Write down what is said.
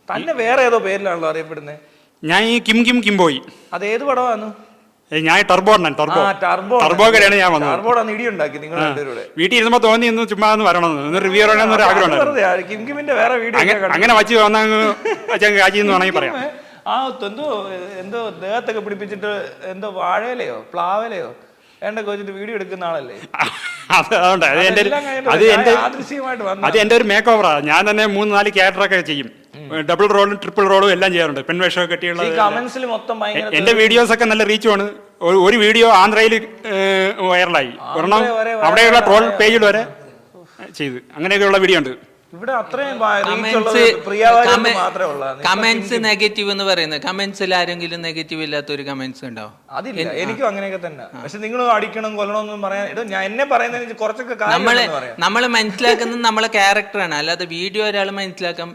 തന്നെ വേറെ ഏതോ പേരിലാണല്ലോ അറിയപ്പെടുന്നത്. ഞാൻ ഈ കിംബോയി. അത് ഏത് പടമാണ്? ഞാൻ ടർബോ കടയാണ് ഞാൻ വന്നത്. ടർബോടാണ് ഇടിയുണ്ടാക്കി നിങ്ങൾ രണ്ടുപേരുടെ. വീട്ടിൽ ഇരുന്നപ്പോ തോന്നി ഇന്ന് ചുമ്മാ ഒന്ന് വരണമെന്ന് റിവ്യൂ പറയണമെന്നൊരു ആഗ്രഹം ഉണ്ടായിരുന്നു. വേറെ വീഡിയോ അങ്ങനെ വച്ച് വന്ന കാജിന്ന് വേണമെങ്കിൽ പറയാം. എന്തോ ദേഹത്തൊക്കെ പിടിപ്പിച്ചിട്ട് എന്തോ വാഴയിലയോ പ്ലാവലയോ വേണ്ടൊക്കെ വെച്ചിട്ട് വീഡിയോ എടുക്കുന്ന ആളല്ലേ? അത് എന്റെ ഒരു മേക്ക് ഓവറാണ്. ഞാൻ തന്നെ 3-4 ക്യാരക്ടറൊക്കെ ചെയ്യും. ഡബിൾ റോളും ട്രിപ്പിൾ റോളും എല്ലാം ചെയ്യാറുണ്ട്. പെൺവേഷമൊക്കെ കെട്ടിയുള്ള എന്റെ വീഡിയോസ് ഒക്കെ നല്ല റീച്ചുമാണ്. ഒരു വീഡിയോ ആന്ധ്രയിൽ വൈറലായി. ഒരെണ്ണം അവിടെയുള്ള ട്രോൾ പേജിൽ വരെ ചെയ്ത് അങ്ങനെയൊക്കെയുള്ള വീഡിയോ ഉണ്ട്. ഇവിടെ കമന്റ്സ് നെഗറ്റീവ് എന്ന് പറയുന്നത്, കമന്റ്സിൽ ആരെങ്കിലും നെഗറ്റീവ് ഇല്ലാത്ത ഒരു കമന്റ്സ് ഉണ്ടാവും? അതില്ല, എനിക്കും അങ്ങനെയൊക്കെ തന്നെ. പക്ഷെ നിങ്ങൾ അടിക്കണം കൊല്ലണം ഒന്നും പറയാൻ എന്നെ പറയുന്നതിന് കുറച്ചൊക്കെ നമ്മള് മനസ്സിലാക്കുന്നത് നമ്മളെ ക്യാരക്ടറാണ്, അല്ലാതെ വീഡിയോ ഒരാൾ മനസ്സിലാക്കാൻ